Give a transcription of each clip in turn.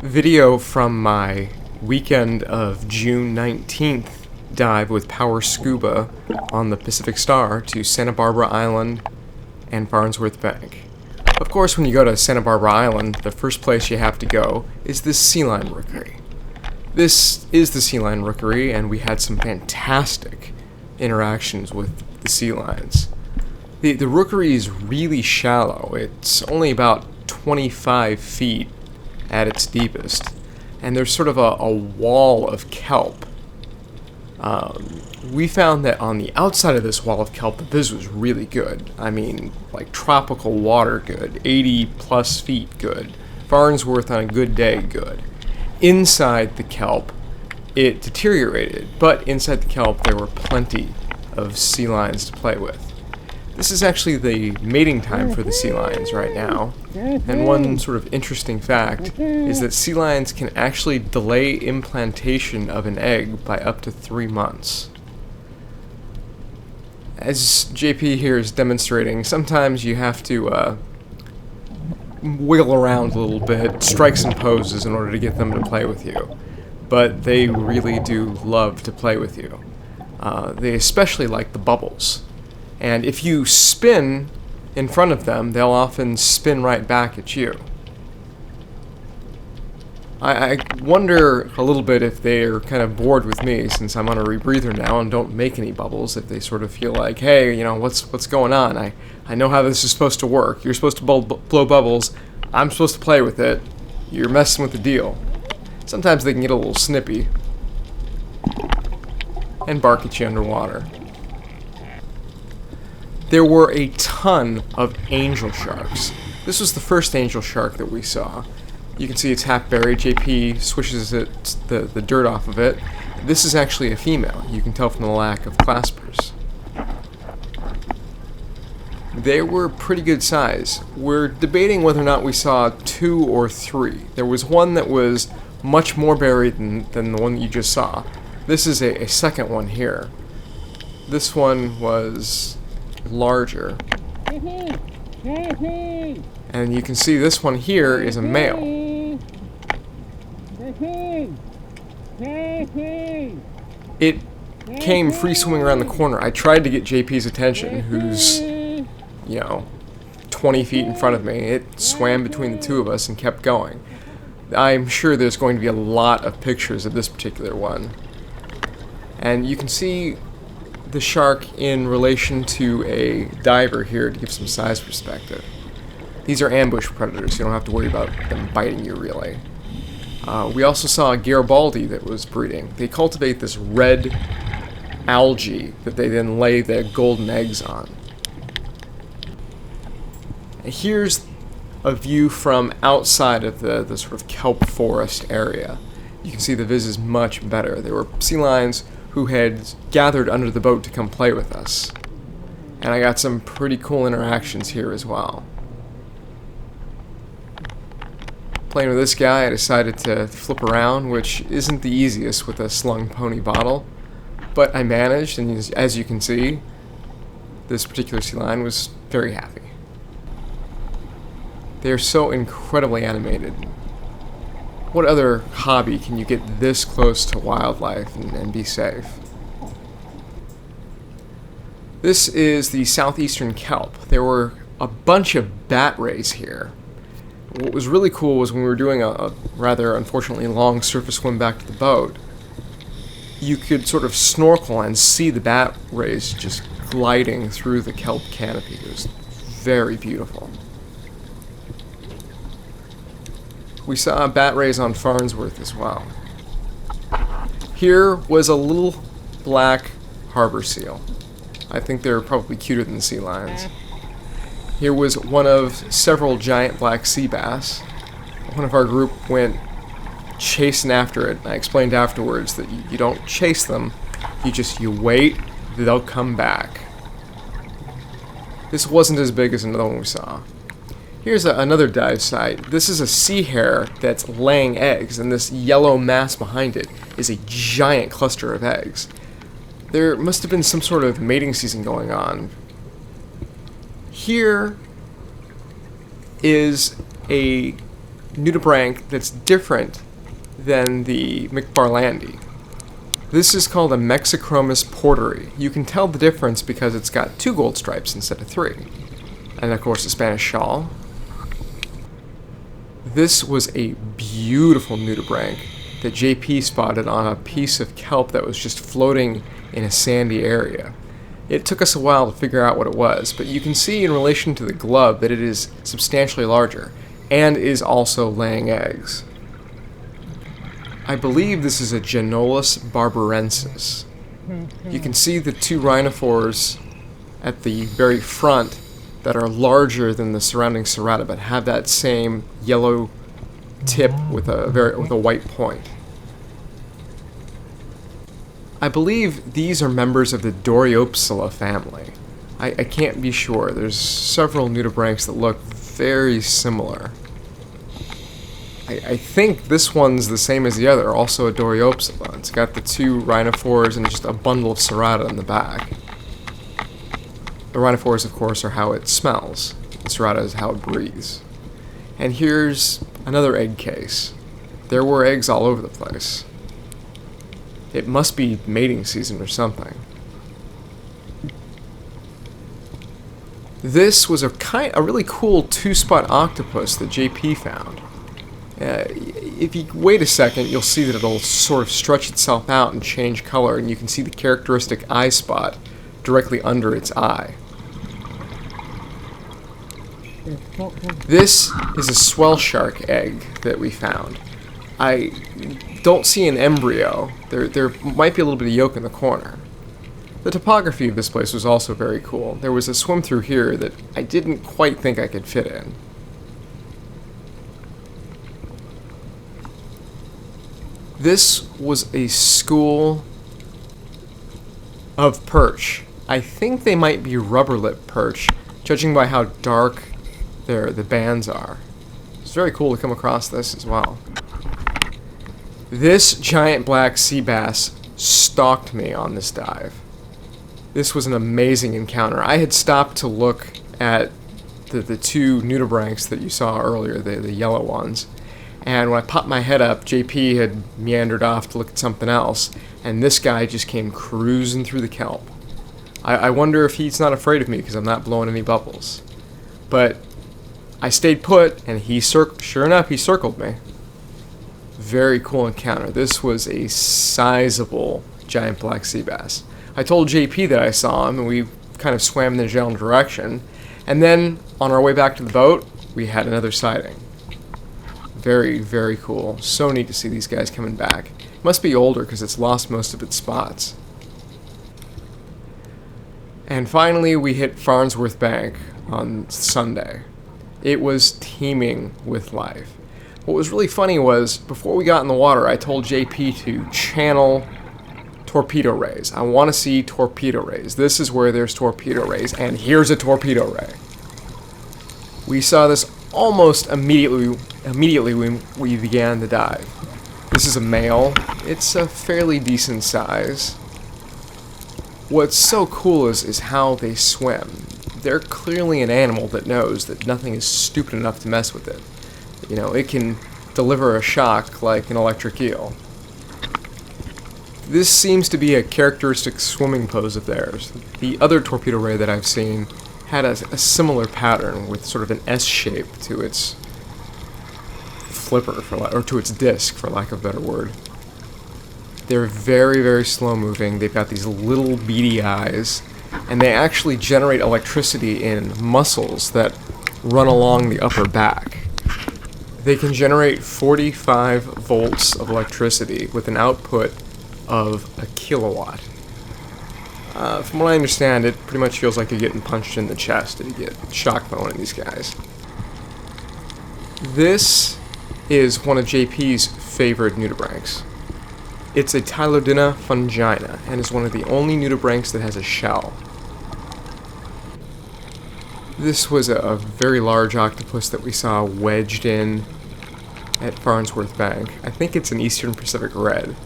Video from my weekend of June 19th dive with Power Scuba on the Pacific Star to Santa Barbara Island and Farnsworth Bank. Of course, when you go to Santa Barbara Island, the first place you have to go is the sealion rookery. This is the sealion rookery, and we had some fantastic interactions with the sea lions. The rookery is really shallow. It's only about 25 feet at its deepest, and there's sort of a wall of kelp. We found that on the outside of this wall of kelp, the viz was really good. I mean, like tropical water good, 80 plus feet good, Farnsworth on a good day good. Inside the kelp, it deteriorated, but inside the kelp there were plenty of sea lions to play with. This is actually the mating time for the sea lions right now, and one sort of interesting fact is that sea lions can actually delay implantation of an egg by up to 3 months. As JP here is demonstrating, sometimes you have to wiggle around a little bit, strike some poses in order to get them to play with you, but they really do love to play with you. They especially like the bubbles. And if you spin in front of them, they'll often spin right back at you. I wonder a little bit if they're kind of bored with me, since I'm on a rebreather now and don't make any bubbles, if they sort of feel like, hey, you know, what's going on? I know how this is supposed to work. You're supposed to blow bubbles. I'm supposed to play with it. You're messing with the deal. Sometimes they can get a little snippy and bark at you underwater. There were a ton of angel sharks. This was the first angel shark that we saw. You can see it's half buried. JP swishes the dirt off of it. This is actually a female. You can tell from the lack of claspers. They were pretty good size. We're debating whether or not we saw 2 or 3. There was one that was much more buried than the one that you just saw. This is a second one here. This one was larger. And you can see this one here is a male. It came free swimming around the corner. I tried to get JP's attention, who's, 20 feet in front of me. It swam between the two of us and kept going. I'm sure there's going to be a lot of pictures of this particular one. And you can see the shark in relation to a diver here to give some size perspective. These are ambush predators, so you don't have to worry about them biting you, really. We also saw a Garibaldi that was breeding. They cultivate this red algae that they then lay their golden eggs on. And here's a view from outside of the sort of kelp forest area. You can see the viz is much better. There were sea lions who had gathered under the boat to come play with us. And I got some pretty cool interactions here as well. Playing with this guy, I decided to flip around, which isn't the easiest with a slung pony bottle, but I managed, and as you can see, this particular sea lion was very happy. They are so incredibly animated. What other hobby can you get this close to wildlife and be safe? This is the southeastern kelp. There were a bunch of bat rays here. What was really cool was when we were doing a rather unfortunately long surface swim back to the boat, you could sort of snorkel and see the bat rays just gliding through the kelp canopy. It was very beautiful. We saw bat rays on Farnsworth as well. Here was a little black harbor seal. I think they're probably cuter than sea lions. Here was one of several giant black sea bass. One of our group went chasing after it. I explained afterwards that you don't chase them, you wait, they'll come back. This wasn't as big as another one we saw. Here's another dive site. This is a sea hare that's laying eggs, and this yellow mass behind it is a giant cluster of eggs. There must have been some sort of mating season going on. Here is a nudibranch that's different than the McFarlandi. This is called a Mexichromis porteri. You can tell the difference because it's got 2 gold stripes instead of 3. And of course the Spanish shawl. This was a beautiful nudibranch that JP spotted on a piece of kelp that was just floating in a sandy area. It took us a while to figure out what it was, but you can see in relation to the glove that it is substantially larger and is also laying eggs. I believe this is a Genolus barbarensis. You can see the 2 rhinophores at the very front that are larger than the surrounding serrata, but have that same yellow tip with a white point. I believe these are members of the Doriopsila family. I can't be sure. There's several nudibranchs that look very similar. I think this one's the same as the other, also a Doriopsila. It's got the 2 rhinophores and just a bundle of serrata in the back. The rhinophores, of course, are how it smells. The serrata is how it breathes. And here's another egg case. There were eggs all over the place. It must be mating season or something. This was a really cool 2-spot octopus that JP found. If you wait a second, you'll see that it'll sort of stretch itself out and change color, and you can see the characteristic eye spot directly under its eye. This is a swell shark egg that we found. I don't see an embryo. There might be a little bit of yolk in the corner. The topography of this place was also very cool. There was a swim through here that I didn't quite think I could fit in. This was a school of perch. I think they might be rubber lip perch, judging by how dark the bands are. It's very cool to come across this as well. This giant black sea bass stalked me on this dive. This was an amazing encounter. I had stopped to look at the 2 nudibranchs that you saw earlier, the yellow ones. And when I popped my head up, JP had meandered off to look at something else, and this guy just came cruising through the kelp. I wonder if he's not afraid of me because I'm not blowing any bubbles. But I stayed put, and sure enough, he circled me. Very cool encounter. This was a sizable giant black sea bass. I told JP that I saw him, and we kind of swam in the general direction. And then, on our way back to the boat, we had another sighting. Very, very cool. So neat to see these guys coming back. It must be older because it's lost most of its spots. And finally, we hit Farnsworth Bank on Sunday. It was teeming with life. What was really funny was, before we got in the water, I told JP to channel torpedo rays. I want to see torpedo rays. This is where there's torpedo rays, and here's a torpedo ray. We saw this almost immediately when we began the dive. This is a male. It's a fairly decent size. What's so cool is how they swim. They're clearly an animal that knows that nothing is stupid enough to mess with it. You know, it can deliver a shock like an electric eel. This seems to be a characteristic swimming pose of theirs. The other torpedo ray that I've seen had a similar pattern with sort of an S shape to its flipper, or to its disc, for lack of a better word. They're very, very slow moving. They've got these little beady eyes, and they actually generate electricity in muscles that run along the upper back. They can generate 45 volts of electricity with an output of a kilowatt. From what I understand, it pretty much feels like you're getting punched in the chest if you get shock throwing at these guys. This is one of JP's favorite nudibranchs. It's a Tylodina fungina, and is one of the only nudibranchs that has a shell. This was a very large octopus that we saw wedged in at Farnsworth Bank. I think it's an Eastern Pacific red.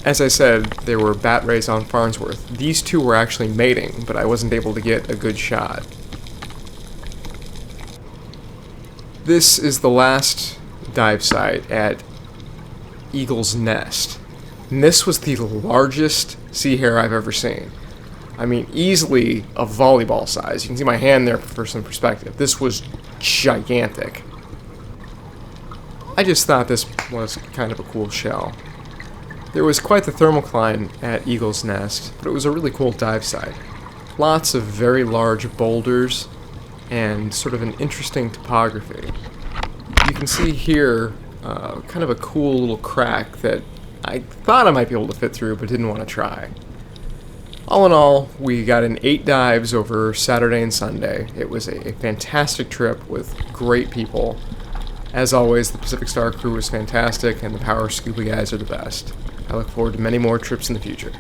As I said, there were bat rays on Farnsworth. These 2 were actually mating, but I wasn't able to get a good shot. This is the last dive site at Eagle's Nest. And this was the largest sea hare I've ever seen. I mean, easily a volleyball size. You can see my hand there for some perspective. This was gigantic. I just thought this was kind of a cool shell. There was quite the thermocline at Eagle's Nest, but it was a really cool dive site. Lots of very large boulders and sort of an interesting topography. You can see here kind of a cool little crack that I thought I might be able to fit through but didn't want to try. All in all, we got in 8 dives over Saturday and Sunday. It was a fantastic trip with great people. As always, the Pacific Star crew was fantastic, and the Power Scuba guys are the best. I look forward to many more trips in the future.